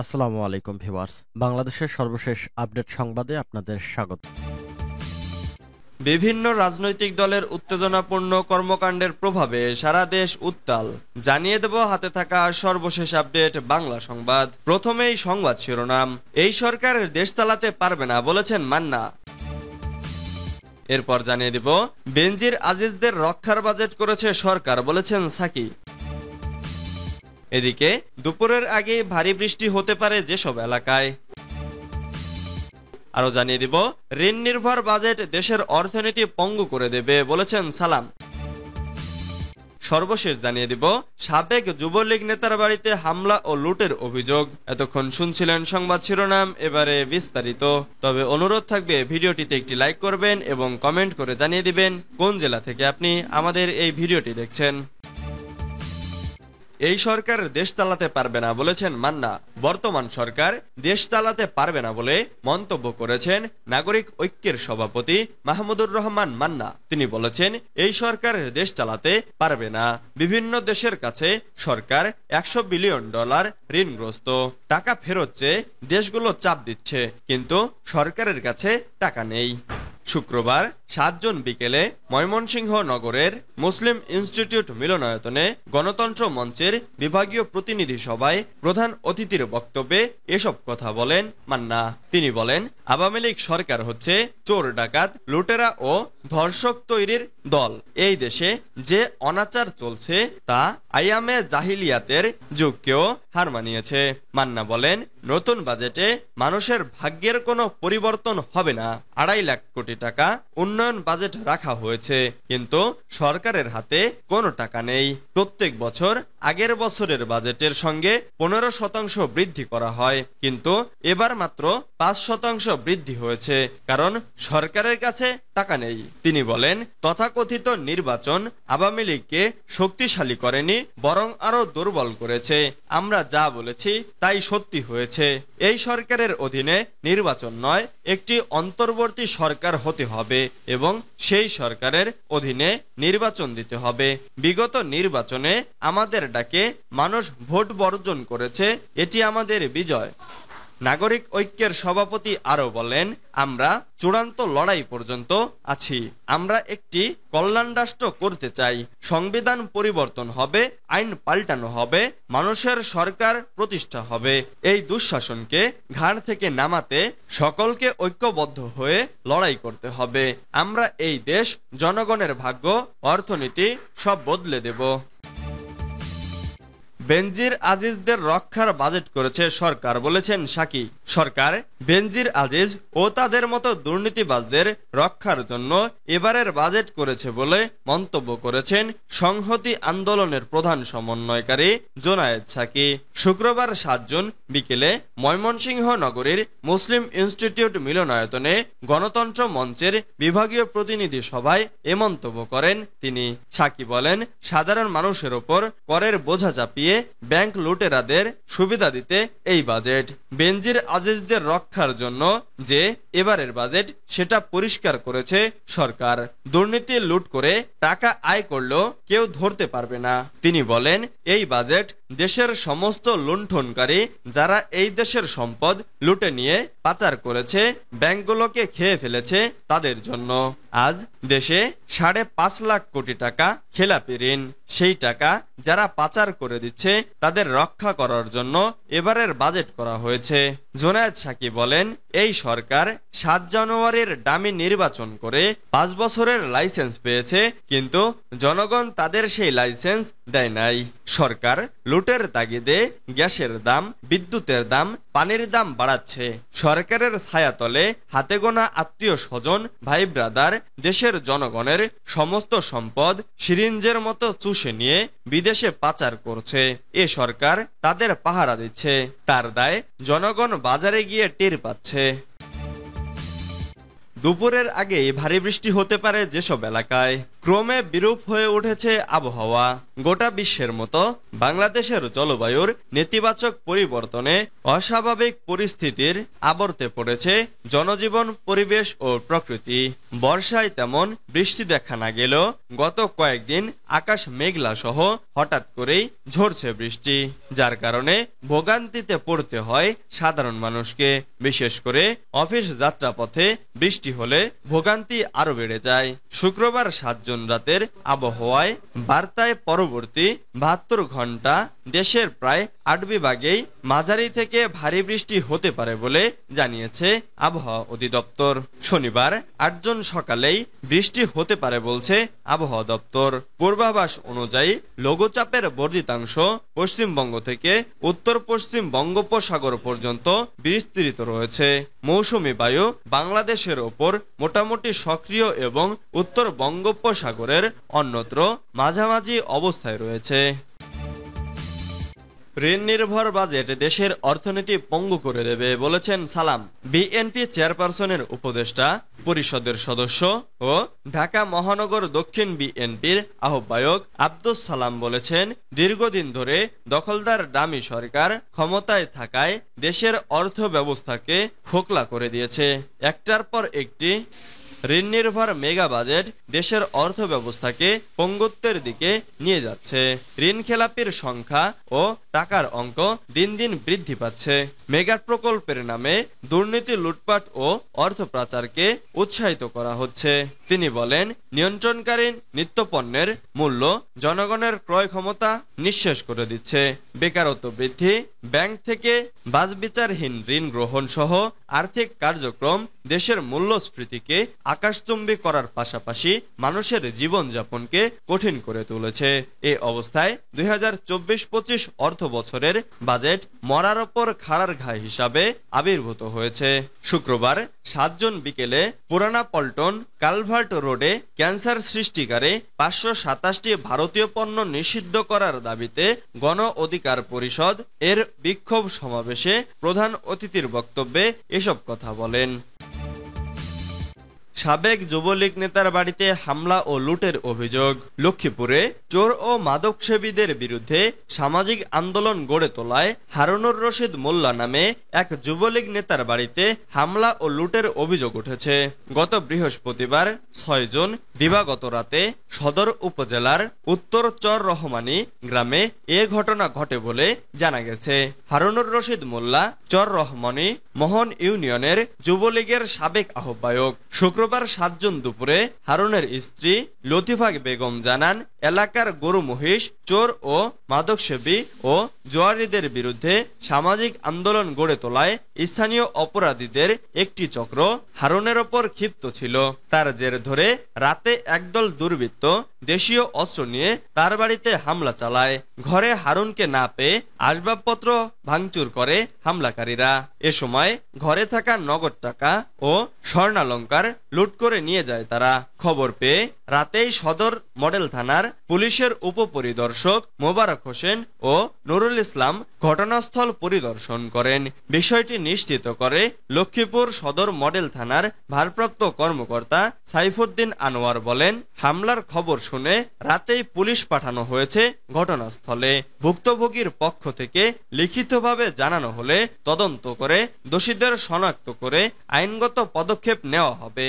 আসসালামু আলাইকুম ভিউয়ার্স, বাংলাদেশের সর্বশেষ আপডেট সংবাদে আপনাদের স্বাগত। বিভিন্ন রাজনৈতিক দলের উত্তেজনাপূর্ণ কর্মকাণ্ডের প্রভাবে সারা দেশ উত্তাল। জানিয়ে দেব হাতে থাকা সর্বশেষ আপডেট বাংলা সংবাদ। প্রথমেই সংবাদ শিরোনাম। এই সরকার দেশ চালাতে পারবে না বলেছেন মান্না। এরপর জানিয়ে দেব বেনজির আজিজদের রক্ষার বাজেট করেছে সরকার বলেছেন সাকি। এদিকে দুপুরের আগে ভারী বৃষ্টি হতে পারে যেসব এলাকায়। আরো জানিয়ে দিব ঋণ নির্ভর বাজেট দেশের অর্থনীতি পঙ্গু করে দেবে বলেছেন সালাম। সর্বশেষ জানিয়ে দিব সাবেক যুবলীগ নেতার বাড়িতে হামলা ও লুটের অভিযোগ। এতক্ষণ শুনছিলেন সংবাদ শিরোনাম, এবারে বিস্তারিত। তবে অনুরোধ থাকবে ভিডিওটিতে একটি লাইক করবেন এবং কমেন্ট করে জানিয়ে দিবেন কোন জেলা থেকে আপনি আমাদের এই ভিডিওটি দেখছেন। এই সরকার দেশ চালাতে পারবে না বলেছেন মান্না। বর্তমান সরকার দেশ চালাতে পারবে না বলে মন্তব্য করেছেন নাগরিক ঐক্যের সভাপতি মাহমুদুর রহমান মান্না। তিনি বলেছেন এই সরকার দেশ চালাতে পারবে না। বিভিন্ন দেশের কাছে সরকার $100 বিলিয়ন ঋণগ্রস্ত। টাকা ফেরত চেয়ে দেশগুলো চাপ দিচ্ছে, কিন্তু সরকারের কাছে টাকা নেই। শুক্রবার 7 জুন বিকেলে ময়মনসিংহ নগরের মুসলিম ইনস্টিটিউট মিলনায়তনে গণতন্ত্র মঞ্চের বিভাগীয় প্রতিনিধি সভায় প্রধান অতিথির বক্তব্যে এসব কথা বলেন মান্না। তিনি বলেন, আওয়ামী লীগ সরকার হচ্ছে চোর, ডাকাত, লুটেরা ও ধর্ষক তৈরির দল। এই দেশে যে অনাচার চলছে তা আইয়ামে জাহিলিয়াতের যুগকেও হার মানিয়েছে। মান্না বলেন, নতুন বাজেটে মানুষের ভাগ্যের কোনো পরিবর্তন হবে না। 2.5 লাখ কোটি টাকা উন্নয়ন বাজেট রাখা হয়েছে, কিন্তু সরকারের হাতে কোনো টাকা নেই। প্রত্যেক বছর আগের বছরের বাজেটের সঙ্গে 15% বৃদ্ধি করা হয়, কিন্তু এবার মাত্র 5% বৃদ্ধি হয়েছে, কারণ সরকারের কাছে টাকা নেই। তিনি বলেন, তথাকথিত নির্বাচন আওয়ামী লীগকে শক্তিশালী করেনি, বরং আরো দুর্বল করেছে। আমরা যা বলেছি তাই সত্যি হয়েছে। এই সরকারের অধীনে নির্বাচন নয়, একটি অন্তর্বর্তী সরকার হতে হবে এবং সেই সরকারের অধীনে নির্বাচন দিতে হবে। বিগত নির্বাচনে আমাদের ডাকে মানুষ ভোট বর্জন করেছে, এটি আমাদের বিজয়। নাগরিক ঐক্যের সভাপতি আরো বলেন, আমরা চূড়ান্ত লড়াই পর্যন্ত আছি। আমরা একটি কল্যাণ রাষ্ট্র করতে চাই। সংবিধান পরিবর্তন হবে, আইন পাল্টানো হবে, মানুষের সরকার প্রতিষ্ঠা হবে। এই দুঃশাসনকে ঘাড় থেকে নামাতে সকলকে ঐক্যবদ্ধ হয়ে লড়াই করতে হবে। আমরা এই দেশ, জনগণের ভাগ্য, অর্থনীতি সব বদলে দেব। বেনজির আজিজদের রক্ষার বাজেট করেছে সরকার বলেছেন সাকি। সরকার বেনজির আজিজ ও তাদের মতো দুর্নীতিবাজদের রক্ষার জন্য এবারের বাজেট করেছে বলে মন্তব্য করেছেন সংহতি আন্দোলনের প্রধান সমন্বয়কারী জোনায়েদ সাকি। শুক্রবার 7 জুন বিকেলে ময়মনসিংহ নগরীর মুসলিম ইনস্টিটিউট মিলনায়তনে গণতন্ত্র মঞ্চের বিভাগীয় প্রতিনিধি সভায় এ মন্তব্য করেন তিনি। সাকি বলেন, সাধারণ মানুষের ওপর করের বোঝা চাপিয়ে ব্যাংক লুটেরাদের সুবিধা দিতে এই বাজেট। বেনজির আজিজদের রক্ষার জন্য যে এবারের বাজেট, সেটা পরিষ্কার করেছে সরকার। দুর্নীতি লুট করে টাকা আয় করলেও কেউ ধরতে পারবে না। তিনি বলেন, এই বাজেট দেশের সমস্ত লুণ্ঠনকারী, যারা এই দেশের সম্পদ লুটে নিয়ে পাচার করেছে, ব্যাংকগুলোকে খেয়ে ফেলেছে, তাদের জন্য। আজ দেশে 5.5 লাখ কোটি টাকা খেলাপি ঋণ। সেই টাকা যারা পাচার করে দিচ্ছে তাদের রক্ষা করার জন্য এবারের বাজেট করা হয়েছে। জোনায়েদ সাকি বলেন, এই সরকার 7 জানুয়ারির ডামি নির্বাচন করে 5 বছরের লাইসেন্স পেয়েছে, কিন্তু জনগণ তাদের সেই লাইসেন্স দেয় নাই। সরকার লুটের তাগিদে গ্যাসের দাম, বিদ্যুতের দাম, পানির দাম বাড়াচ্ছে। সরকারের ছায়াতলে হাতে গোনা আত্মীয় স্বজন, ভাই ব্রাদার দেশের জনগণের সমস্ত সম্পদ সিরিঞ্জের মতো চুষে নিয়ে বিদেশে পাচার করছে। এ সরকার তাদের পাহারা দিচ্ছে, তার দায় জনগণ বাজারে গিয়ে টের পাচ্ছে। দুপুরের আগেই ভারী বৃষ্টি হতে পারে যেসব এলাকায়। ক্রমে বিরূপ হয়ে উঠেছে আবহাওয়া। গোটা বিশ্বের মতো বাংলাদেশের জলবায়ুর নেতিবাচক পরিবর্তনে অস্বাভাবিক পরিস্থিতির আবর্তে পড়েছে জনজীবন, পরিবেশ ও প্রকৃতি। বর্ষায় তেমন বৃষ্টি দেখা না গেলেও গত কয়েকদিন আকাশ মেঘলা সহ হঠাৎ করেই ঝরছে বৃষ্টি, যার কারণে ভোগান্তিতে পড়তে হয় সাধারণ মানুষকে। বিশেষ করে অফিস যাত্রাপথে বৃষ্টি হলে ভোগান্তি আরো বেড়ে যায়। শুক্রবার 7 জুন রাতের আবহাওয়ায় বার্তায় পরবর্তী 72 ঘন্টা দেশের প্রায় 8 বিভাগেই মাঝারি থেকে ভারী বৃষ্টি হতে পারে বলে জানিয়েছে আবহাওয়া অধিদপ্তর। শনিবার 8 জুন সকালেই বৃষ্টি হতে পারে বলছে আবহাওয়া দপ্তর। পূর্বাভাস অনুযায়ী লঘুচাপের বর্ধিতাংশ পশ্চিমবঙ্গ থেকে উত্তর পশ্চিম বঙ্গোপসাগর পর্যন্ত বিস্তৃত রয়েছে। মৌসুমী বায়ু বাংলাদেশের ওপর মোটামুটি সক্রিয় এবং উত্তর বঙ্গোপসাগরের অন্যত্র মাঝামাঝি অবস্থায় রয়েছে। ঋণ নির্ভর বাজেট দেশের অর্থনীতি পঙ্গু করে দেবে বলেছেন সালাম। বিএনপি চেয়ারপারসনের উপদেষ্টা পরিষদের সদস্য ও ঢাকা মহানগর দক্ষিণ বিএনপির আহ্বায়ক আব্দুস সালাম বলেছেন, দীর্ঘদিন ধরে দখলদার ডামি সরকার ক্ষমতায় থাকায় দেশের অর্থ ব্যবস্থাকে খোকলা করে দিয়েছে। একটার পর একটি ঋণ নির্ভর মেগা বাজেট দেশের অর্থ ব্যবস্থাকে পঙ্গুত্বের দিকে নিয়ে যাচ্ছে। ঋণ খেলাপির সংখ্যা ও টাকার অঙ্ক দিন দিন বৃদ্ধি পাচ্ছে। মেগা প্রকল্পের নামে দুর্নীতি, লুটপাট ও অর্থ পাচারকে উৎসাহিত করা হচ্ছে। তিনি বলেন, নিয়ন্ত্রণকারী নিত্যপণ্যের মূল্য জনগণের ক্রয় ক্ষমতা নিঃশেষ করে দিচ্ছে। বেকারত্ব বৃদ্ধি, ব্যাংক থেকে বাছবিচারহীন ঋণ গ্রহণ সহ আর্থিক কার্যক্রম দেশের মূল্যস্ফীতিকে আকাশচুম্বী করার পাশাপাশি মানুষের জীবনযাপনকে কঠিন করে তুলেছে। এই অবস্থায় 2024-25 অর্থ বছরের বাজেট মরার ওপর খাড়ার ঘা হিসাবে আবির্ভূত হয়েছে। শুক্রবার 7 জুন বিকেলে পুরানা পল্টন কালভার্ট রোডে ক্যান্সার সৃষ্টিকারী 527টি ভারতীয় পণ্য নিষিদ্ধ করার দাবিতে গণ অধিকার পরিষদ এর বিক্ষোভ সমাবেশে প্রধান অতিথির বক্তব্যে এসব কথা বলেন। সাবেক যুবলীগ নেতার বাড়িতে হামলা ও লুটের অভিযোগ। লক্ষ্মীপুরে চোর ও মাদকসেবীদের বিরুদ্ধে সামাজিক আন্দোলন গড়ে তোলায় হারুনুর রশিদ মোল্লা নামে এক যুবলীগ নেতার বাড়িতে হামলা ও লুটের অভিযোগ উঠেছে। গত বৃহস্পতিবার 6 জুন দিবাগত রাতে সদর উপজেলার উত্তর চর রহমানী গ্রামে এ ঘটনা ঘটে বলে জানা গেছে। হারুনুর রশিদ মোল্লা চর রহমানী মোহন ইউনিয়নের যুবলীগের সাবেক আহ্বায়ক। শুক্রবার 7 জুন দুপুরে হারুনের স্ত্রী লতিফা বেগম জানান, এলাকার গরু মহিষ চোর ও মাদকসেবী ও জোয়ারিদের বিরুদ্ধে সামাজিক আন্দোলন গড়ে তোলায় স্থানীয় অপরাধীদের একটি চক্র হারুনের ওপর ক্ষিপ্ত ছিল। তার জের ধরে রাতে একদল দুর্বৃত্ত দেশীয় অস্ত্র নিয়ে তার বাড়িতে হামলা চালায়। ঘরে হারুনকে না পেয়ে আসবাবপত্র ভাঙচুর করে হামলাকারীরা। এ সময় ঘরে থাকা নগদ টাকা ও স্বর্ণালংকার লুট করে নিয়ে যায় তারা। খবর পেয়ে রাতেই সদর মডেল থানার পুলিশের উপপরিদর্শক মোবারক হোসেন ও নুরুল ইসলাম ঘটনাস্থল পরিদর্শন করেন। বিষয়টি নিশ্চিত করে লক্ষ্মীপুর সদর মডেল থানার ভারপ্রাপ্ত কর্মকর্তা সাইফুদ্দিন আনোয়ার বলেন, হামলার খবর শুনে রাতেই পুলিশ পাঠানো হয়েছে ঘটনাস্থলে। ভুক্তভোগীর পক্ষ থেকে লিখিতভাবে জানানো হলে তদন্ত করে দোষীদের শনাক্ত করে আইনগত পদক্ষেপ নেওয়া হবে।